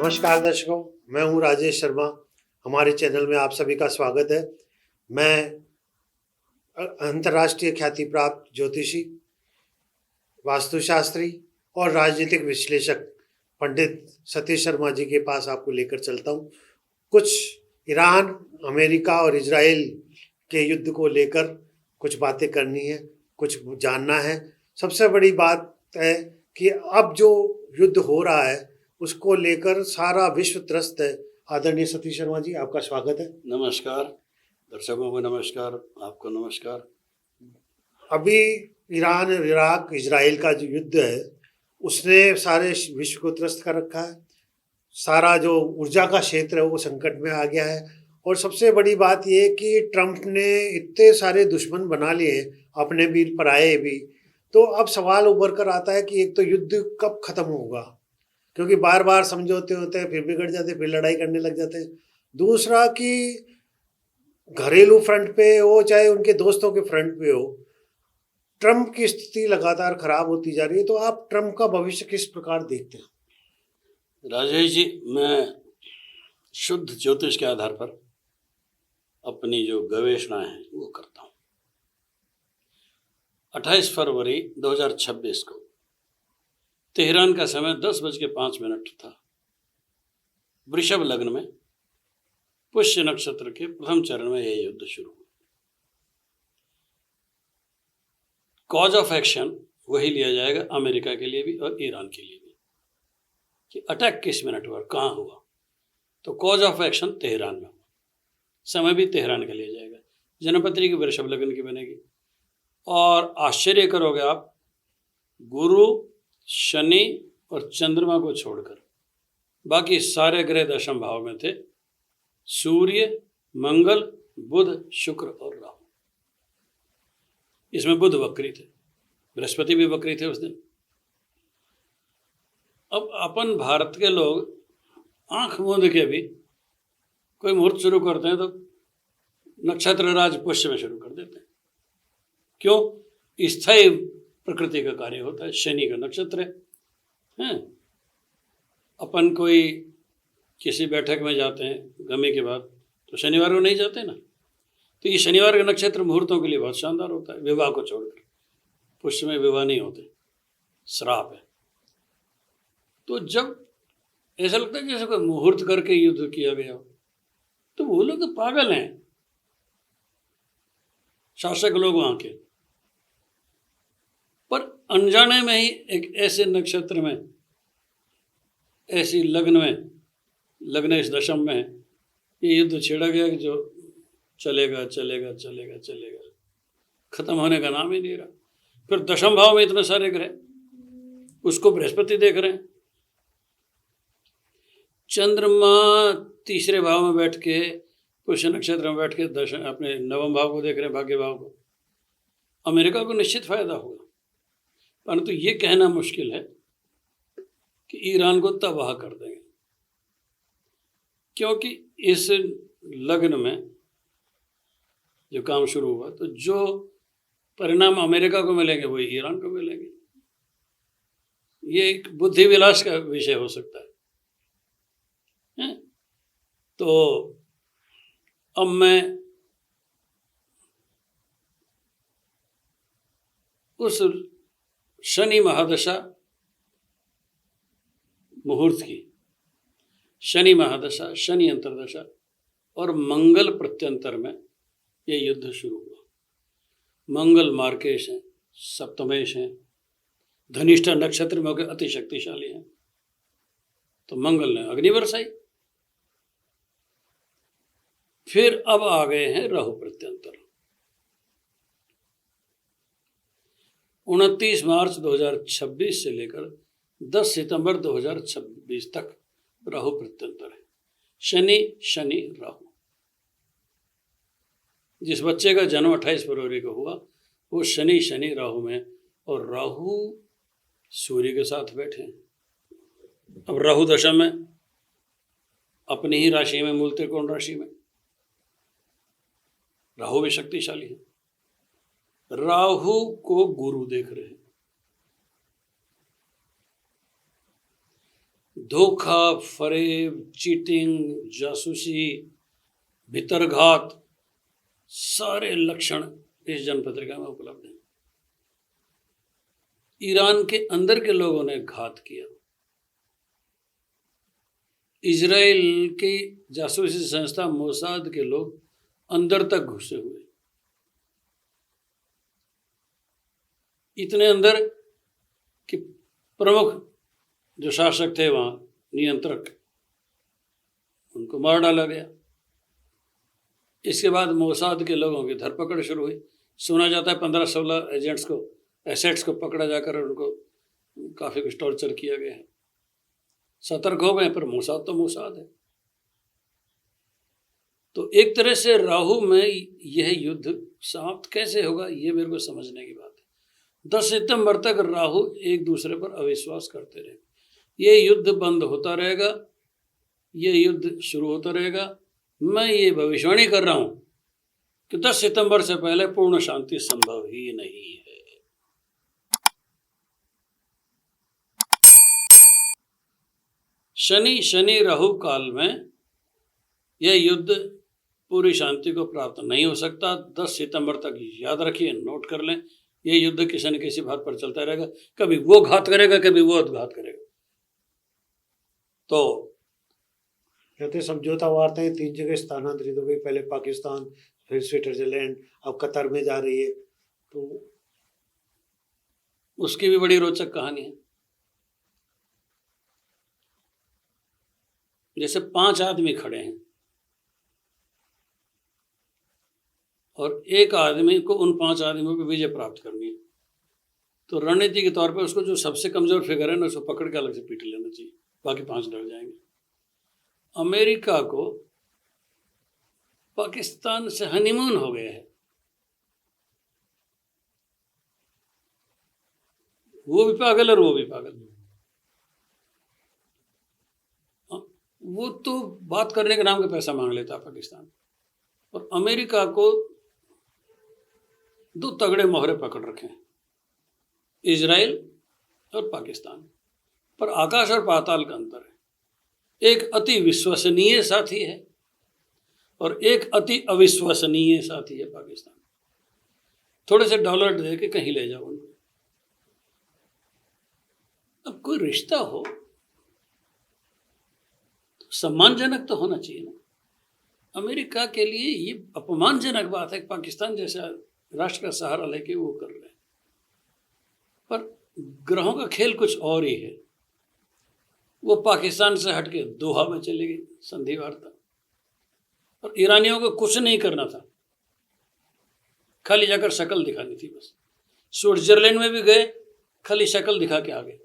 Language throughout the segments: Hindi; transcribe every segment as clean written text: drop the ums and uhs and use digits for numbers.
नमस्कार दर्शकों, मैं हूं राजेश शर्मा। हमारे चैनल में आप सभी का स्वागत है। मैं अंतर्राष्ट्रीय ख्याति प्राप्त ज्योतिषी, वास्तुशास्त्री और राजनीतिक विश्लेषक पंडित सतीश शर्मा जी के पास आपको लेकर चलता हूं। कुछ ईरान, अमेरिका और इजराइल के युद्ध को लेकर कुछ बातें करनी है, कुछ जानना है। सबसे बड़ी बात है कि अब जो युद्ध हो रहा है उसको लेकर सारा विश्व त्रस्त है। आदरणीय सतीश शर्मा जी, आपका स्वागत है। नमस्कार दर्शकों को, नमस्कार आपको, नमस्कार। अभी ईरान, इराक, इजराइल का जो युद्ध है उसने सारे विश्व को त्रस्त कर रखा है। सारा जो ऊर्जा का क्षेत्र है वो संकट में आ गया है। और सबसे बड़ी बात ये कि ट्रंप ने इतने सारे दुश्मन बना लिए, अपने भी पराये भी। तो अब सवाल उभर कर आता है कि एक तो युद्ध कब खत्म होगा, क्योंकि बार बार समझौते होते हैं, फिर बिगड़ जाते, फिर लड़ाई करने लग जाते हैं। दूसरा कि घरेलू फ्रंट पे हो चाहे उनके दोस्तों के फ्रंट पे हो, ट्रंप की स्थिति लगातार खराब होती जा रही है। तो आप ट्रंप का भविष्य किस प्रकार देखते हैं? राजेश जी, मैं शुद्ध ज्योतिष के आधार पर अपनी जो गवेषणाएं हैं वो करता हूँ। 28 फरवरी 2026 को तेहरान का समय 10:05 था। वृषभ लग्न में पुष्य नक्षत्र के प्रथम चरण में यह युद्ध शुरू हुआ। कॉज ऑफ एक्शन वही लिया जाएगा अमेरिका के लिए भी और ईरान के लिए भी, कि अटैक किस मिनट हुआ, कहाँ हुआ। तो कॉज ऑफ एक्शन तेहरान में हुआ, समय भी तेहरान का लिया जाएगा। जन्मपत्री की वृषभ लग्न की बनेगी। और आश्चर्य करोगे आप, गुरु, शनि और चंद्रमा को छोड़कर बाकी सारे ग्रह दशम भाव में थे। सूर्य, मंगल, बुध, शुक्र और राहु। इसमें बुध वक्री थे, बृहस्पति भी वक्री थे उस दिन। अब अपन भारत के लोग आंख मूंद के भी कोई मुहूर्त शुरू करते हैं तो नक्षत्र राज पुष्य में शुरू कर देते हैं। क्यों? स्थायी प्रकृति का कार्य होता है, शनि का नक्षत्र है। अपन कोई किसी बैठक में जाते हैं गमी के बाद तो शनिवार को नहीं जाते ना। तो ये शनिवार का नक्षत्र मुहूर्तों के लिए बहुत शानदार होता है, विवाह को छोड़कर। पुष्य में विवाह नहीं होते, श्राप है। तो जब ऐसा लगता है जैसे कोई मुहूर्त करके युद्ध किया गया हो, तो वो लोग तो पागल हैं, शासक लोग वहां के। पर अनजाने में ही एक ऐसे नक्षत्र में, ऐसी लग्न में, लग्न इस दशम में ये युद्ध छेड़ा गया कि जो चलेगा चलेगा चलेगा चलेगा, खत्म होने का नाम ही नहीं रहा। फिर दशम भाव में इतने सारे ग्रह, उसको बृहस्पति देख रहे हैं। चंद्रमा तीसरे भाव में बैठ के, पुष्य नक्षत्र में बैठ के अपने नवम भाव को देख रहे हैं, भाग्य भाव को। अमेरिका को निश्चित फायदा होगा, परंतु ये कहना मुश्किल है कि ईरान को तबाह कर देंगे, क्योंकि इस लग्न में जो काम शुरू हुआ तो जो परिणाम अमेरिका को मिलेंगे वही ईरान को मिलेंगे। ये एक बुद्धि विलास का विषय हो सकता है। तो अब मैं उस शनि महादशा मुहूर्त की, शनि महादशा, शनि अंतरदशा और मंगल प्रत्यंतर में ये युद्ध शुरू हुआ। मंगल मार्केश हैं, सप्तमेश हैं, धनिष्ठा नक्षत्र में होकर अति शक्तिशाली हैं। तो मंगल ने अग्नि बरसाई। फिर अब आ गए हैं राहु प्रत्यंतर। 29 मार्च 2026 से लेकर 10 सितंबर 2026 तक राहु प्रत्यंतर है। शनि शनि राहु। जिस बच्चे का जन्म 28 फरवरी को हुआ वो शनि शनि राहु में, और राहु सूर्य के साथ बैठे हैं। अब राहु दशा में अपनी ही राशि में, मूल त्रिकोण राशि में, राहु भी शक्तिशाली है। राहु को गुरु देख रहे हैं। धोखा, फरेब, चीटिंग, जासूसी, भितरघात, सारे लक्षण इस जनपत्रिका में उपलब्ध हैं। ईरान के अंदर के लोगों ने घात किया, इजराइल की जासूसी संस्था मोसाद के लोग अंदर तक घुसे हुए, इतने अंदर कि प्रमुख जो शासक थे वहाँ, नियंत्रक, उनको मार डाला गया। इसके बाद मोसाद के लोगों की धरपकड़ शुरू हुई। सुना जाता है 15-16 एजेंट्स को, एसेट्स को पकड़ा जाकर उनको काफ़ी कुछ टॉर्चर किया गया है। सतर्क हो गए, पर मोसाद तो मोसाद है। तो एक तरह से राहु में यह युद्ध समाप्त कैसे होगा, ये मेरे को समझने की बात है। 10 सितंबर तक राहु एक दूसरे पर अविश्वास करते रहेंगे, ये युद्ध बंद होता रहेगा, ये युद्ध शुरू होता रहेगा। मैं ये भविष्यवाणी कर रहा हूँ कि 10 सितंबर से पहले पूर्ण शांति संभव ही नहीं है। शनि राहु काल में यह युद्ध पूरी शांति को प्राप्त नहीं हो सकता। 10 सितंबर तक याद रखिए, नोट कर लें, यह युद्ध किसी न किसी बात पर चलता रहेगा। कभी वो घात करेगा, कभी वो घात करेगा। तो कहते समझौता वार्ताएं 3 जगह स्थानांतरित हो गई, पहले पाकिस्तान, फिर स्विट्जरलैंड, अब कतर में जा रही है। तो उसकी भी बड़ी रोचक कहानी है। जैसे 5 आदमी खड़े हैं और एक आदमी को उन 5 आदमियों पर विजय प्राप्त करनी है, तो रणनीति के तौर पर उसको जो सबसे कमजोर फिगर है ना, उसको पकड़ के अलग से पीट लेना चाहिए, बाकी 5 डर जाएंगे। अमेरिका को पाकिस्तान से हनीमून हो गया है, वो भी पागल और वो भी पागल। वो तो बात करने के नाम पे पैसा मांग लेता पाकिस्तान, और अमेरिका को 2 तगड़े मोहरे पकड़ रखे हैं, इजराइल और पाकिस्तान। पर आकाश और पाताल का अंतर है। एक अति विश्वसनीय साथी है और एक अति अविश्वसनीय साथी है पाकिस्तान। थोड़े से डॉलर दे के कहीं ले जाओ उनको। अब कोई रिश्ता हो तो सम्मानजनक तो होना चाहिए ना। अमेरिका के लिए ये अपमानजनक बात है कि पाकिस्तान जैसा राष्ट्र का सहारा लेके वो कर रहे हैं। पर ग्रहों का खेल कुछ और ही है। वो पाकिस्तान से हटके दोहा में चली गई संधि वार्ता, और ईरानियों को कुछ नहीं करना था, खाली जाकर शक्ल दिखानी थी बस। स्विट्जरलैंड में भी गए, खाली शक्ल दिखा के आ गए।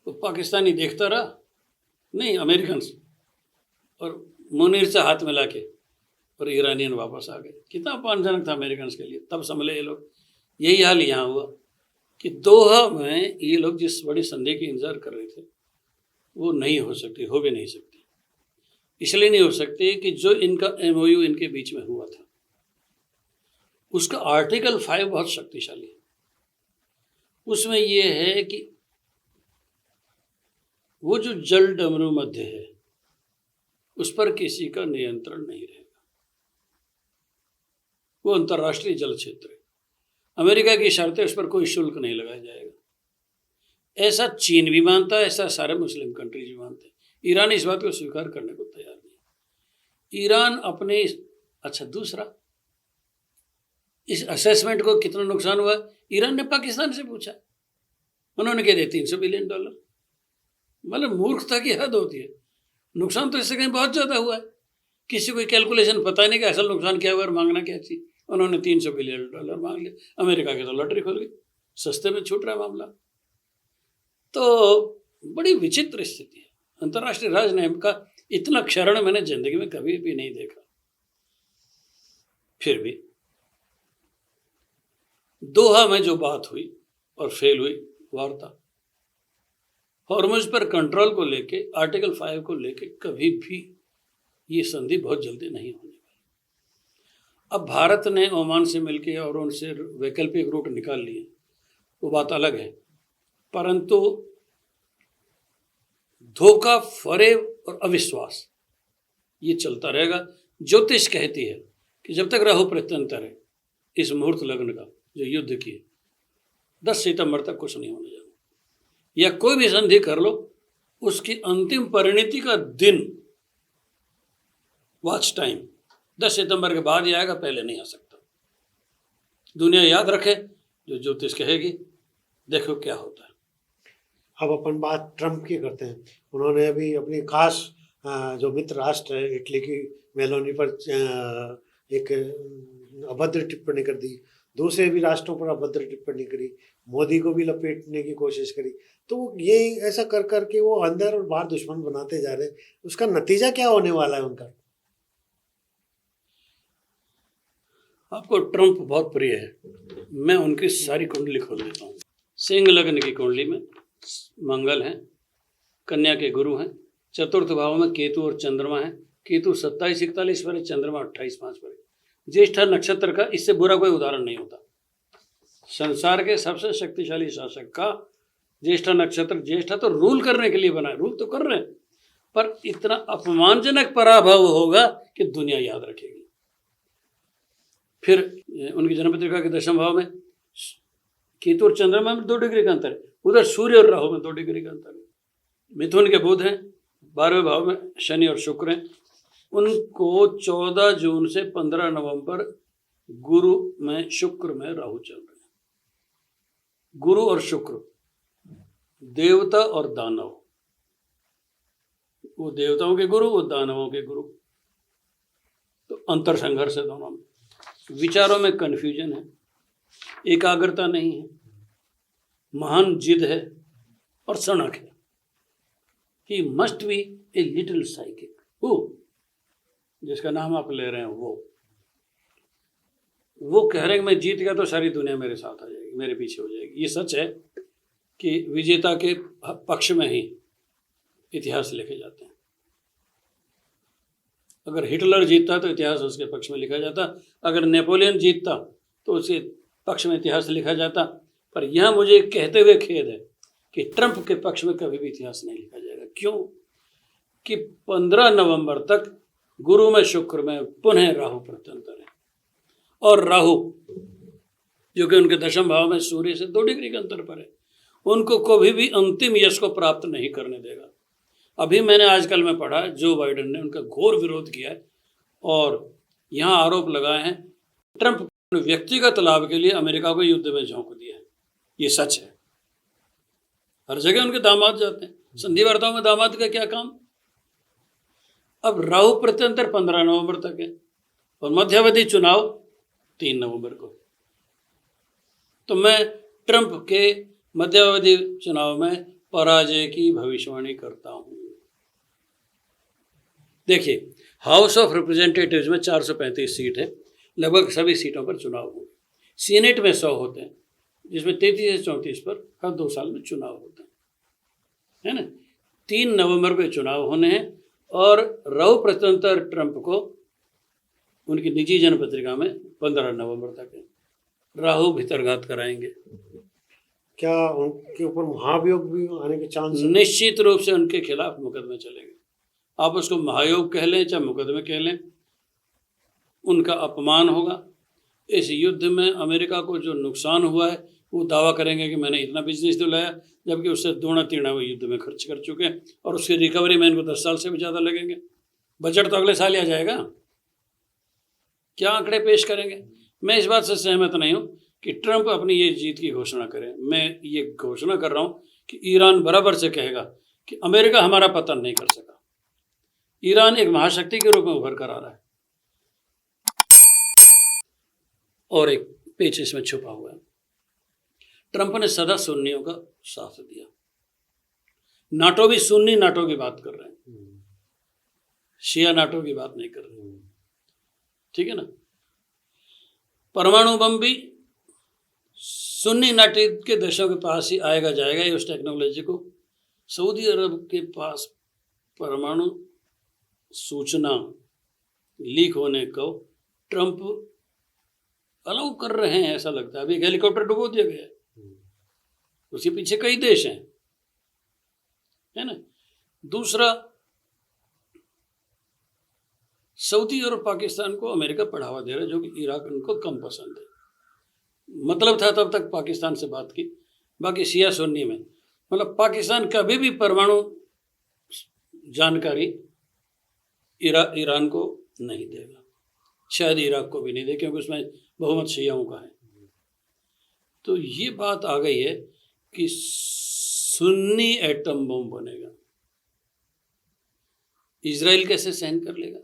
तो पाकिस्तानी देखता रहा, नहीं अमेरिकन, और मुनीर से हाथ मिला के और ईरानियन वापस आ गए। कितना अपमानजनक था अमेरिकन के लिए। तब संभले ये लोग। यही हाल यहाँ हुआ कि दोहा में ये लोग जिस बड़ी संधि की इंतजार कर रहे थे वो नहीं हो सकती, हो भी नहीं सकती। इसलिए नहीं हो सकती कि जो इनका MOU इनके बीच में हुआ था उसका आर्टिकल 5 बहुत शक्तिशाली है। उसमें ये है कि वो जो जल डमरू मध्य है उस पर किसी का नियंत्रण नहीं रहेगा। वो अंतर्राष्ट्रीय जल क्षेत्र है। अमेरिका की शर्तें, उस पर कोई शुल्क नहीं लगाया जाएगा। ऐसा चीन भी मानता है, ऐसा सारे मुस्लिम कंट्रीज भी मानते हैं। ईरान इस बात को स्वीकार करने को तैयार नहीं। ईरान अपने अच्छा, दूसरा, इस असेसमेंट को कितना नुकसान हुआ, ईरान ने पाकिस्तान से पूछा। उन्होंने कह दिया $300 बिलियन। मतलब मूर्खता की हद होती है। नुकसान तो इससे कहीं बहुत ज़्यादा हुआ है। किसी को कैलकुलेशन पता नहीं कि असल नुकसान क्या हुआ और मांगना क्या चाहिए। उन्होंने $300 बिलियन मांग लिया। अमेरिका की तो लॉटरी खुल गई, सस्ते में छूट रहा है मामला। तो बड़ी विचित्र स्थिति है। अंतर्राष्ट्रीय राजनीति का इतना क्षरण मैंने जिंदगी में कभी भी नहीं देखा। फिर भी दोहा में जो बात हुई और फेल हुई वार्ता, हॉर्मुज पर कंट्रोल को लेके, आर्टिकल 5 को लेके कभी भी ये संधि बहुत जल्दी नहीं होने वाली। अब भारत ने ओमान से मिलके और उनसे वैकल्पिक रूट निकाल लिए, वो बात अलग है। परंतु धोखा, फरेब और अविश्वास ये चलता रहेगा। ज्योतिष कहती है कि जब तक राहु प्रत्यंतर है इस मुहूर्त लग्न का जो युद्ध की 10 सितंबर तक कुछ नहीं होने जाना, या कोई भी संधि कर लो उसकी अंतिम परिणति का दिन, वॉच टाइम 10 सितंबर के बाद ही आएगा, पहले नहीं आ सकता। दुनिया याद रखे जो ज्योतिष कहेगी, देखो क्या होता है। अब अपन बात ट्रंप की करते हैं। उन्होंने अभी अपनी खास जो मित्र राष्ट्र है इटली की मेलोनी पर एक अभद्र टिप्पणी कर दी, दूसरे भी राष्ट्रों पर अभद्र टिप्पणी करी, मोदी को भी लपेटने की कोशिश करी। तो ये ऐसा कर करके वो अंदर और बाहर दुश्मन बनाते जा रहे हैं। उसका नतीजा क्या होने वाला है उनका? आपको ट्रंप बहुत प्रिय है, मैं उनकी सारी कुंडली खोल देता हूँ। सिंह लग्न की कुंडली में मंगल हैं, कन्या के गुरु हैं, चतुर्थ भाव में केतु और चंद्रमा है। केतु 27-41 पर है, चंद्रमा 28-5 पर है। ज्येष्ठा नक्षत्र का इससे बुरा कोई उदाहरण नहीं होता। संसार के सबसे शक्तिशाली शासक का ज्येष्ठा नक्षत्र, ज्येष्ठा तो रूल करने के लिए बना है, रूल तो कर रहे हैं, पर इतना अपमानजनक पराभव होगा कि दुनिया याद रखेगी। फिर उनकी जन्म पत्रिका के 10वें भाव में केतु और चंद्रमा में 2 डिग्री का अंतर है, उधर सूर्य और राहु में 2 डिग्री का अंतर है। मिथुन के बुध हैं, 12वें भाव में शनि और शुक्र हैं। उनको 14 जून से 15 नवंबर गुरु में, शुक्र में राहु चल रहे हैं। गुरु और शुक्र, देवता और दानव, वो देवताओं के गुरु, वो दानवों के गुरु। तो अंतर संघर्ष है दोनों में। विचारों में कन्फ्यूजन है, एकाग्रता नहीं है, महान जिद है और सनक है। He must be a little psychic. Who, जिसका नाम आप ले रहे हैं, वो कह रहे हैं कि मैं जीत गया तो सारी दुनिया मेरे साथ आ जाएगी, मेरे पीछे हो जाएगी। ये सच है कि विजेता के पक्ष में ही इतिहास लिखे जाते हैं। अगर हिटलर जीतता तो इतिहास उसके पक्ष में लिखा जाता, अगर नेपोलियन जीतता तो उसके पक्ष में इतिहास लिखा जाता। पर यहाँ मुझे कहते हुए खेद है कि ट्रंप के पक्ष में कभी भी इतिहास नहीं लिखा जाएगा। क्यों? कि 15 नवंबर तक गुरु में, शुक्र में पुनः राहु प्रत्यंतर है, और राहु जो कि उनके 10वें भाव में सूर्य से 2 डिग्री के अंतर पर है, उनको कभी भी अंतिम यश को प्राप्त नहीं करने देगा। अभी मैंने आजकल में पढ़ा जो बाइडेन ने उनका घोर विरोध किया है और यहाँ आरोप लगाए हैं ट्रंप व्यक्तिगत लाभ के लिए अमेरिका को युद्ध में झोंक दिया है। ये सच है। हर जगह उनके दामाद जाते हैं, संधि वार्ताओं में दामाद का क्या काम। अब राहु प्रत्यंतर 15 नवंबर तक है और मध्यावधि चुनाव 3 नवंबर को। तो मैं ट्रंप के मध्यावधि चुनाव में पराजय की भविष्यवाणी करता हूं। देखिए, हाउस ऑफ रिप्रेजेंटेटिव्स में 435 सीट है, लगभग सभी सीटों पर चुनाव होंगे। सीनेट में 100 होते हैं, जिसमें 33 से 34 पर हर 2 साल में चुनाव होता है ना। 3 नवंबर को चुनाव होने हैं और राहु प्रत्यंतर ट्रंप को उनकी निजी जनपत्रिका में 15 नवंबर तक है। राहु भीतरघात कराएंगे। क्या उनके ऊपर महाभियोग भी आने के चांस? निश्चित रूप से उनके खिलाफ मुकदमे चलेंगे। आप उसको महायोग कह लें चाहे मुकदमे कह लें, उनका अपमान होगा। इस युद्ध में अमेरिका को जो नुकसान हुआ है वो दावा करेंगे कि मैंने इतना बिजनेस दिलाया, जबकि उससे दोना तीना वो युद्ध में खर्च कर चुके हैं और उसकी रिकवरी में इनको 10 साल से भी ज़्यादा लगेंगे। बजट तो अगले साल ही आ जाएगा। क्या आंकड़े पेश करेंगे? मैं इस बात से सहमत नहीं हूँ कि ट्रंप अपनी ये जीत की घोषणा करें। मैं ये घोषणा कर रहा हूँ कि ईरान बराबर से कहेगा कि अमेरिका हमारा पतन नहीं कर सका। ईरान एक महाशक्ति के रूप में उभर कर आ रहा है और एक पेच इसमें छुपा हुआ है। ट्रंप ने सदा सुन्नियों का साथ दिया। नाटो भी सुन्नी नाटो की बात कर रहे हैं, शिया नाटो की बात नहीं कर रहे, ठीक है ना। परमाणु बम भी सुन्नी नाटो के देशों के पास ही आएगा जाएगा। ये उस टेक्नोलॉजी को सऊदी अरब के पास परमाणु सूचना लीक होने को ट्रंप अलाउ कर रहे हैं, ऐसा लगता है। अभी एक हेलीकॉप्टर डुबो दिया गया है, उसके पीछे कई देश हैं, है ना। दूसरा, सऊदी और पाकिस्तान को अमेरिका बढ़ावा दे रहा है, जो कि इराक उनको कम पसंद है। मतलब था तब तक पाकिस्तान से बात की, बाकी शिया सुन्नी में, मतलब पाकिस्तान कभी भी परमाणु जानकारी ईरान को नहीं देगा, शायद इराक को भी नहीं दे, क्योंकि उसमें बहुमत शियाओं का है। तो ये बात आ गई है कि सुन्नी एटम बम बनेगा, इजराइल कैसे सहन कर लेगा?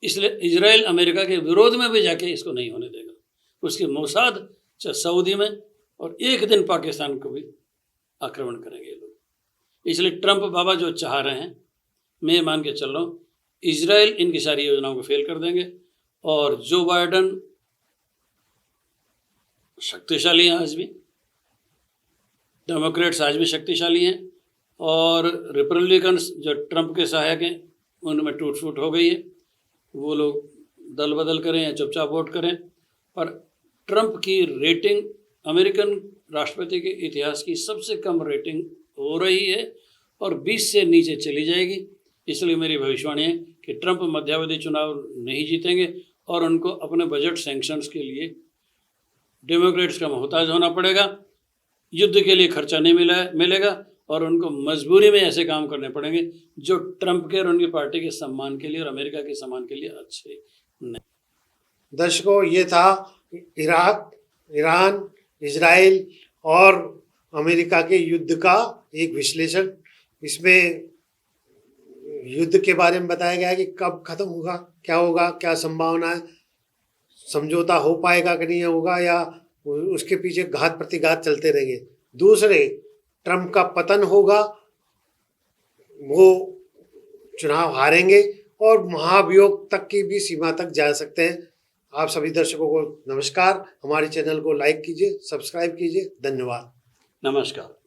इसलिए इजराइल अमेरिका के विरोध में भी जाके इसको नहीं होने देगा। उसके मोसाद चाहे सऊदी में, और एक दिन पाकिस्तान को भी आक्रमण करेंगे लोग। इसलिए ट्रंप बाबा जो चाह रहे हैं, मैं ये मान के चल रहा हूँ, इजराइल इनकी सारी योजनाओं को फेल कर देंगे। और जो बाइडन शक्तिशाली हैं आज भी, डेमोक्रेट्स आज भी शक्तिशाली हैं, और रिपब्लिकन्स जो ट्रंप के सहायक हैं उनमें टूट फूट हो गई है। वो लोग दल बदल करें या चुपचाप वोट करें, पर ट्रंप की रेटिंग अमेरिकन राष्ट्रपति के इतिहास की सबसे कम रेटिंग हो रही है और 20 से नीचे चली जाएगी। इसलिए मेरी भविष्यवाणी है कि ट्रंप मध्यावधि चुनाव नहीं जीतेंगे और उनको अपने बजट सैंक्शंस के लिए डेमोक्रेट्स का मोहताज होना पड़ेगा। युद्ध के लिए खर्चा नहीं मिलेगा और उनको मजबूरी में ऐसे काम करने पड़ेंगे जो ट्रंप के और उनकी पार्टी के सम्मान के लिए और अमेरिका के सम्मान के लिए अच्छे नहीं। दर्शकों, ये था इराक, ईरान, इजराइल और अमेरिका के युद्ध का एक विश्लेषण। इसमें युद्ध के बारे में बताया गया है कि कब खत्म होगा, क्या संभावना है, समझौता हो पाएगा कि नहीं होगा, या उसके पीछे घात प्रतिघात चलते रहेंगे। दूसरे, ट्रंप का पतन होगा, वो चुनाव हारेंगे और महाभियोग तक की भी सीमा तक जा सकते हैं। आप सभी दर्शकों को नमस्कार। हमारे चैनल को लाइक कीजिए, सब्सक्राइब कीजिए। धन्यवाद। नमस्कार।